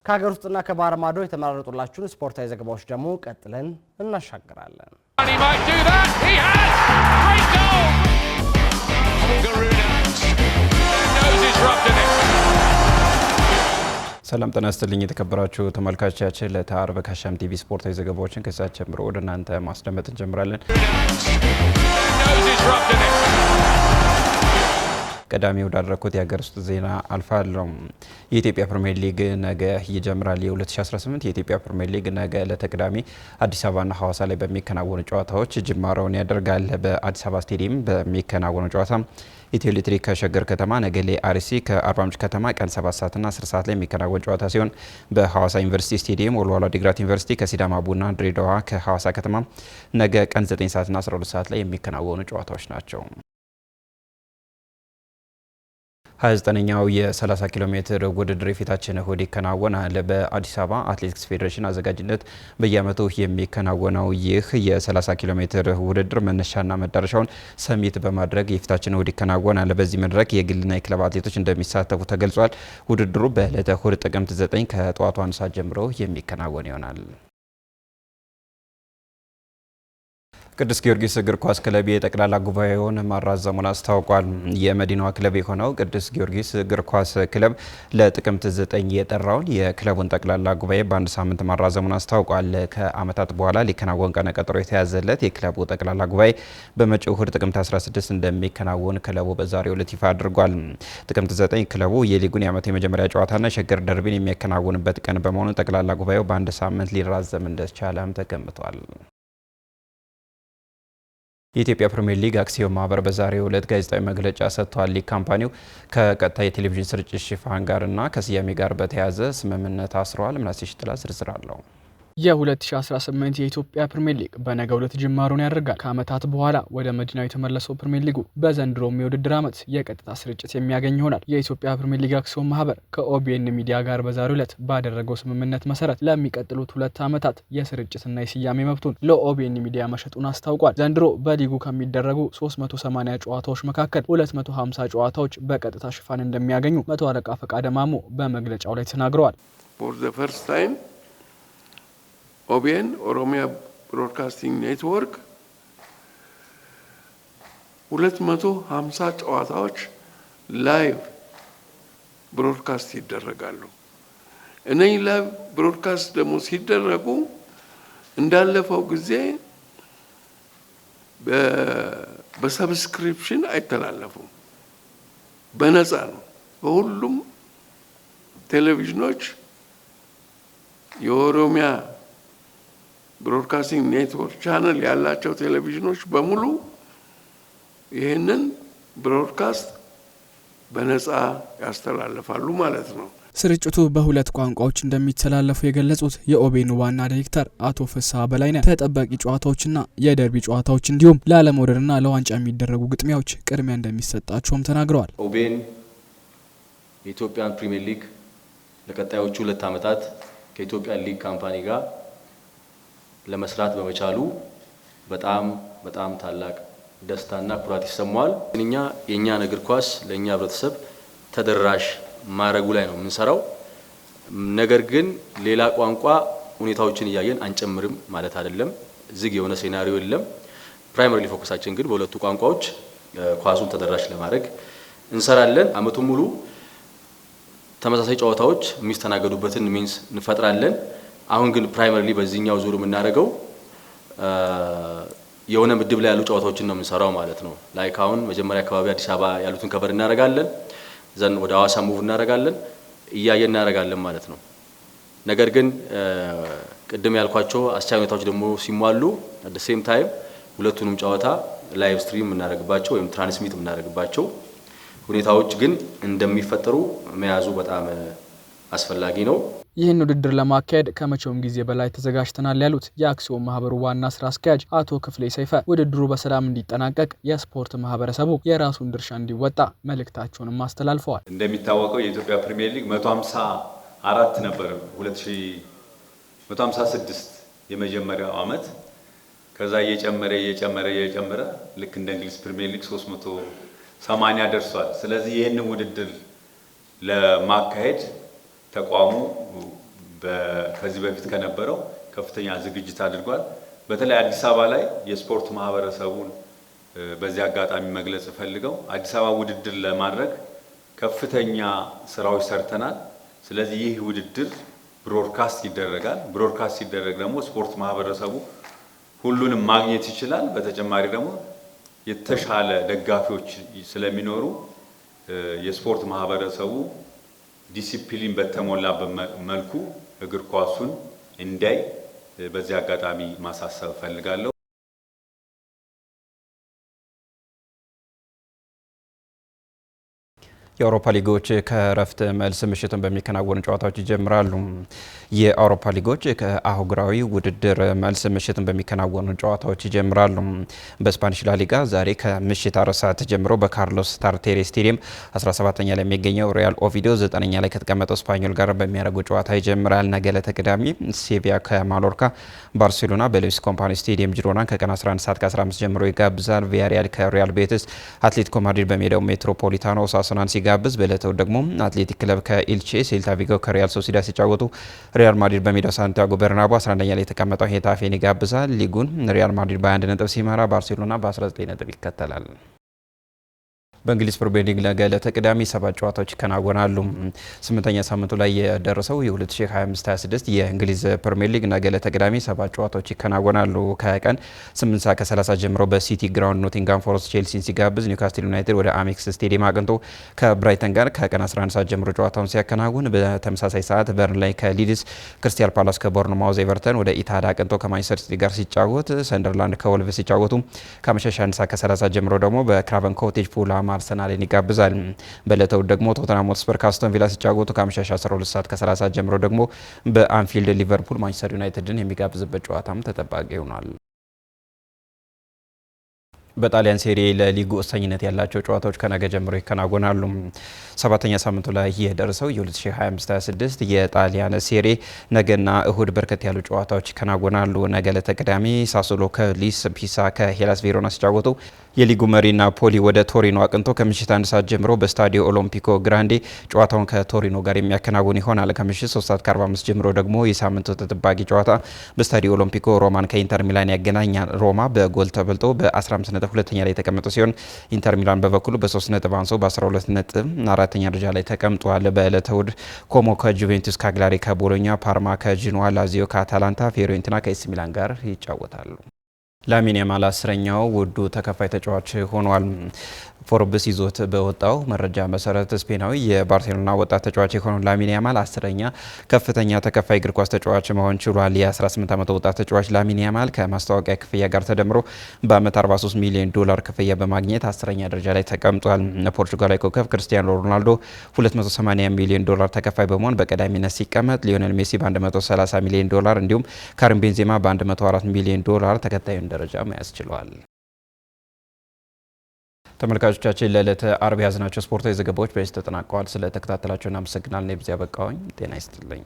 ከሀገር ውስጥና ከባህር ማዶ የተመረጡላችሁን ስፖርታዊ ዘገባዎች ደግሞ ቀጥለን እናሻግራለን። ሰላም ጤና ይስጥልኝ የተከበራችሁ ተመልካቾቻችን ለታርበ ከሻም ቲቪ ስፖርታዊ ዘገባዎችን ከሰዓት ጀምሮ ወደ እናንተ ማስደመጥ እንጀምራለን። ቀዳሚ ወዳደረኩት የሀገር ውስጥ ዜና አልፋለሁ። የኢትዮጵያ ፕሪሚየር ሊግ ነገ ይጀምራል። የ2018 የኢትዮጵያ ፕሪሚየር ሊግ ነገ ለተቅዳሜ አዲስ አበባና ሐዋሳ ላይ በሚከናወኑ ጨዋታዎች ጅማሮውን ያደርጋል። በአዲስ አበባ ስቴዲየም በሚከናወኑ ጨዋታ ኢትዮ ኤሌክትሪክ ከሸገር ከተማ፣ ነገሌ አርሲ ከአርባ ምንጭ ከተማ ቀን 7 ሰዓትና 10 ሰዓት ላይ የሚከናወን ጨዋታ ሲሆን በሐዋሳ ዩኒቨርሲቲ ስቴዲየም ወልዋሎ ዲግራት ዩኒቨርሲቲ ከሲዳማ ቡና፣ ድሬዳዋ ከሐዋሳ ከተማ ነገ ቀን 9 ሰዓትና 12 ሰዓት ላይ የሚከናወኑ ጨዋታዎች ናቸው። 29ኛው የ30 ኪሎ ሜትር ውድድር የፊታችን እሁድ ይከናወናል። በአዲስ አበባ አትሌቲክስ ፌዴሬሽን አዘጋጅነት በየዓመቱ የሚከናወነው ይህ የ30 ኪሎ ሜትር ውድድር መነሻና መዳረሻውን ሰሚት በማድረግ የፊታችን እሁድ ይከናወናል። በዚህ መድረክ የግልና የክለብ አትሌቶች እንደሚሳተፉ ተገልጿል። ውድድሩ በዕለተ እሁድ ጥቅምት 9 ከጠዋቱ 1 ሰዓት ጀምሮ የሚከናወን ይሆናል። ቅዱስ ጊዮርጊስ እግር ኳስ ክለብ የጠቅላላ ጉባኤውን ማራዘሙን አስታውቋል። የመዲናዋ ክለብ የሆነው ቅዱስ ጊዮርጊስ እግር ኳስ ክለብ ለጥቅምት 9 የጠራውን የክለቡን ጠቅላላ ጉባኤ በአንድ ሳምንት ማራዘሙን አስታውቋል። ከዓመታት በኋላ ሊከናወን ቀነ ቀጠሮ የተያዘለት የክለቡ ጠቅላላ ጉባኤ በመጪው እሁድ ጥቅምት 16 እንደሚከናወን ክለቡ በዛሬው ዕለት ይፋ አድርጓል። ጥቅምት 9 ክለቡ የሊጉን የዓመቱ የመጀመሪያ ጨዋታና ሸገር ደርቢን የሚያከናውንበት ቀን በመሆኑ ጠቅላላ ጉባኤው በአንድ ሳምንት ሊራዘም እንደቻለም ተገምቷል። የኢትዮጵያ ፕሪሚየር ሊግ አክሲዮን ማህበር በዛሬው ዕለት ጋዜጣዊ መግለጫ ሰጥቷል። ሊግ ካምፓኒው ከቀጥታ የቴሌቪዥን ስርጭት ሽፋን ጋርና ከስያሜ ጋር በተያያዘ ስምምነት አስረዋል። ምናሴ ሽጥላ ዝርዝር አለው። የ2018 የኢትዮጵያ ፕሪሚየር ሊግ በነገው ዕለት ጅማሩን ያደርጋል። ከዓመታት በኋላ ወደ መዲናው የተመለሰው ፕሪሚየር ሊጉ በዘንድሮም የውድድር ዓመት የቀጥታ ስርጭት የሚያገኝ ይሆናል። የኢትዮጵያ ፕሪሚየር ሊግ አክሲዮን ማህበር ከኦቢኤን ሚዲያ ጋር በዛሬው ዕለት ባደረገው ስምምነት መሰረት ለሚቀጥሉት 2 ዓመታት የስርጭትና የስያሜ መብቱን ለኦቢኤን ሚዲያ መሸጡን አስታውቋል። ዘንድሮ በሊጉ ከሚደረጉ 380 ጨዋታዎች መካከል 250 ጨዋታዎች በቀጥታ ሽፋን እንደሚያገኙ መቶ አለቃ ፈቃደ ማሞ በመግለጫው ላይ ተናግረዋል። ኦቢኤን ኦሮሚያ ብሮድካስቲንግ ኔትወርክ 250 ጨዋታዎች ላይቭ ብሮድካስት ይደረጋሉ። እነዚህ ላይቭ ብሮድካስት ደግሞ ሲደረጉ እንዳለፈው ጊዜ በሰብስክሪፕሽን አይተላለፉም፣ በነፃ ነው። በሁሉም ቴሌቪዥኖች የኦሮሚያ ብሮድካስቲንግ ኔትወርክ ቻነል ያላቸው ቴሌቪዥኖች በሙሉ ይህንን ብሮድካስት በነፃ ያስተላልፋሉ ማለት ነው። ስርጭቱ በ2 ቋንቋዎች እንደሚተላለፉ የገለጹት የኦቤን ዋና ዳይሬክተር አቶ ፍስሐ በላይነህ ተጠባቂ ጨዋታዎችና የደርቢ ጨዋታዎች እንዲሁም ለዓለመውደድና ለዋንጫ የሚደረጉ ግጥሚያዎች ቅድሚያ እንደሚሰጣቸውም ተናግረዋል። ኦቤን የኢትዮጵያን ፕሪሚየር ሊግ ለቀጣዮቹ 2 ዓመታት ከኢትዮጵያ ሊግ ካምፓኒ ጋር ለመስራት በመቻሉ በጣም ታላቅ ደስታና ኩራት ይሰማዋል። እኛ የኛን እግር ኳስ ለኛ ህብረተሰብ ተደራሽ ማረጉ ላይ ነው የምንሰራው። ነገር ግን ሌላ ቋንቋ ሁኔታዎችን እያየን አንጨምርም ማለት አይደለም። ዝግ የሆነ ሴናሪዮ የለም። ፕራይመሪሊ ፎከሳችን ግን በሁለቱ ቋንቋዎች ኳሱን ተደራሽ ለማድረግ እንሰራለን። አመቱን ሙሉ ተመሳሳይ ጨዋታዎች የሚስተናገዱበትን ሚንስ እንፈጥራለን። አሁን ግን ፕራይመሪሊ በዚህኛው ዙር የምናደርገው የሆነ ምድብ ላይ ያሉ ጨዋታዎችን ነው የምንሰራው ማለት ነው። ላይክ አሁን መጀመሪያ አካባቢ አዲስ አበባ ያሉትን ከቨር እናደርጋለን፣ ዘን ወደ ሐዋሳ ሙቭ እናደርጋለን፣ እያየን እናደርጋለን ማለት ነው። ነገር ግን ቅድም ያልኳቸው አስቻይ ሁኔታዎች ደግሞ ሲሟሉ አት ሴም ታይም ሁለቱንም ጨዋታ ላይቭ ስትሪም እናደርግባቸው ወይም ትራንስሚት እናደርግባቸው ሁኔታዎች ግን እንደሚፈጠሩ መያዙ በጣም አስፈላጊ ነው። ይህን ውድድር ለማካሄድ ከመቼውም ጊዜ በላይ ተዘጋጅተናል ያሉት የአክሲዮን ማህበሩ ዋና ስራ አስኪያጅ አቶ ክፍሌ ሰይፈ ውድድሩ በሰላም እንዲጠናቀቅ የስፖርት ማህበረሰቡ የራሱን ድርሻ እንዲወጣ መልእክታቸውንም አስተላልፈዋል። እንደሚታወቀው የኢትዮጵያ ፕሪሚየር ሊግ 154 ነበር 156 የመጀመሪያው አመት ከዛ እየጨመረ ልክ እንደ እንግሊዝ ፕሪሚየር ሊግ 380 ደርሷል። ስለዚህ ይህንን ውድድር ለማካሄድ ተቋሙ ከዚህ በፊት ከነበረው ከፍተኛ ዝግጅት አድርጓል። በተለይ አዲስ አበባ ላይ የስፖርት ማህበረሰቡን በዚህ አጋጣሚ መግለጽ ፈልገው አዲስ አበባ ውድድር ለማድረግ ከፍተኛ ስራዎች ሰርተናል። ስለዚህ ይህ ውድድር ብሮድካስት ይደረጋል። ብሮድካስት ሲደረግ ደግሞ ስፖርት ማህበረሰቡ ሁሉንም ማግኘት ይችላል። በተጨማሪ ደግሞ የተሻለ ደጋፊዎች ስለሚኖሩ የስፖርት ማህበረሰቡ ዲሲፕሊን በተሞላበት መልኩ እግር ኳሱን እንዲያይ በዚህ አጋጣሚ ማሳሰብ ፈልጋለሁ። የአውሮፓ ሊጎች ከእረፍት መልስ ምሽትን በሚከናወኑ ጨዋታዎች ይጀምራሉ። የአውሮፓ ሊጎች ከአህጉራዊ ውድድር መልስ ምሽትን በሚከናወኑ ጨዋታዎች ይጀምራሉ። በስፓኒሽ ላሊጋ ዛሬ ከምሽት 4 ሰዓት ጀምሮ በካርሎስ ታርቴሪ ስቴዲየም 17ኛ ላይ የሚገኘው ሪያል ኦቪዲዮ 9ኛ ላይ ከተቀመጠው ስፓኞል ጋር በሚያደርጉ ጨዋታ ይጀምራል። ነገ ዕለተ ቅዳሜ ሴቪያ ከማሎርካ፣ ባርሴሎና በሉዊስ ኮምፓኒ ስቴዲየም ጂሮና ከቀን 11 ሰዓት ከ15 ጀምሮ ይጋብዛል። ቪያሪያል ከሪያል ቤቲስ፣ አትሌቲኮ ማድሪድ በሜዳው ሜትሮፖሊታኖ ኦሳሱናን ጋብዝ በለተው ደግሞ አትሌቲክ ክለብ ከኢልቼ፣ ሴልታ ቪጎ ከሪያል ሶሲዳድ ሲጫወቱ ሪያል ማድሪድ በሜዳው ሳንቲያጎ በርናቦ 11ኛ ላይ የተቀመጠው ሄታፌን ይጋብዛል። ሊጉን ሪያል ማድሪድ በ21 ነጥብ ሲመራ ባርሴሎና በ19 ነጥብ ይከተላል። በእንግሊዝ ፕሪሚየር ሊግ ነገ ዕለተ ቅዳሜ 7 ጨዋታዎች ይከናወናሉ። 8ኛ ሳምንቱ ላይ የደረሰው የ2025/26 የእንግሊዝ ፕሪሚየር ሊግ ነገ ዕለተ ቅዳሜ 7 ጨዋታዎች ይከናወናሉ። ከቀን 8 ሰዓት ከ30 ጀምሮ በሲቲ ግራውንድ ኖቲንጋም ፎረስት ቼልሲን ሲጋብዝ፣ ኒውካስትል ዩናይትድ ወደ አሜክስ ስቴዲየም አቅንቶ ከብራይተን ጋር ከቀን 11 ሰዓት ጀምሮ ጨዋታውን ሲያከናውን፣ በተመሳሳይ ሰዓት በርንላይ ከሊድስ፣ ክሪስታል ፓላስ ከቦርንማውዝ፣ ኤቨርተን ወደ ኢታድ አቅንቶ ከማንቸስተር ሲቲ ጋር ሲጫወት፣ ሰንደርላንድ ከወልቭስ ሲጫወቱ ከመሸሻ 1 ሰዓት ከ30 ጀምሮ ደግሞ በክራቨን ኮቴጅ ፉልሃም አርሰናልን ይጋብዛል። በዕለቱ ደግሞ ቶተንሃም ሆትስፐር ከአስቶን ቪላ ሲጫወቱ ከአመሻሽ 12 ሰዓት ከ30 ጀምሮ ደግሞ በአንፊልድ ሊቨርፑል ማንቸስተር ዩናይትድን የሚጋብዝበት ጨዋታም ተጠባቂ ይሆናል። በጣሊያን ሴሪ ለሊጉ ወሳኝነት ያላቸው ጨዋታዎች ከነገ ጀምሮ ይከናወናሉ። 7ኛ ሳምንቱ ላይ የደረሰው የ2025/26 የጣሊያን ሴሪ ነገና እሁድ በርከት ያሉ ጨዋታዎች ይከናወናሉ። ነገ ዕለተ ቅዳሜ ሳሶሎ ከሊስ፣ ፒሳ ከሄላስ ቬሮና ሲጫወቱ የሊጉ መሪ ናፖሊ ወደ ቶሪኖ አቅንቶ ከምሽት 1 ሰዓት ጀምሮ በስታዲዮ ኦሎምፒኮ ግራንዴ ጨዋታውን ከቶሪኖ ጋር የሚያከናውን ይሆናል። ከምሽት 3 ሰዓት ከ45 ጀምሮ ደግሞ የሳምንቱ ተጠባቂ ጨዋታ በስታዲዮ ኦሎምፒኮ ሮማን ከኢንተር ሚላን ያገናኛል። ሮማ በጎል ተበልጦ በ15 ነጥብ ሁለተኛ ላይ የተቀመጠ ሲሆን ኢንተር ሚላን በበኩሉ በ3 ነጥብ አንሶ በ12 ነጥብ አራተኛ ደረጃ ላይ ተቀምጧል። በዕለተ እሁድ ኮሞ ከጁቬንቱስ፣ ካግላሪ ከቦሎኛ፣ ፓርማ ከጂኖዋ፣ ላዚዮ ከአታላንታ፣ ፊዮሬንቲና ከኤሲ ሚላን ጋር ይጫወታሉ። ላሚን ያማል 10ኛው ውዱ ተከፋይ ተጫዋች ሆኗል። ፎርብስ ይዞት በወጣው መረጃ መሰረት ስፔናዊ የባርሴሎና ወጣት ተጫዋች የሆነው ላሚን ያማል 10ኛ ከፍተኛ ተከፋይ እግር ኳስ ተጫዋች መሆን ችሏል። የ18 ዓመት ወጣት ተጫዋች ላሚን ያማል ከማስታወቂያ ክፍያ ጋር ተደምሮ በአመት 43 ሚሊዮን ዶላር ክፍያ በማግኘት 10ኛ ደረጃ ላይ ተቀምጧል። ፖርቹጋላዊ ኮከብ ክርስቲያኖ ሮናልዶ 280 ሚሊዮን ዶላር ተከፋይ በመሆን በቀዳሚነት ሲቀመጥ፣ ሊዮኔል ሜሲ በ130 ሚሊዮን ዶላር እንዲሁም ካሪም ቤንዜማ በ104 ሚሊዮን ዶላር ተከታዩን ደረጃ መያዝ ችለዋል። ተመልካቾቻችን ለዕለተ አርብ ያዝናቸው ስፖርታዊ ዘገባዎች በዚህ ተጠናቀዋል። ስለተከታተላችሁ እናመሰግናለን። የብዚያ በቃውኝ ጤና ይስጥልኝ።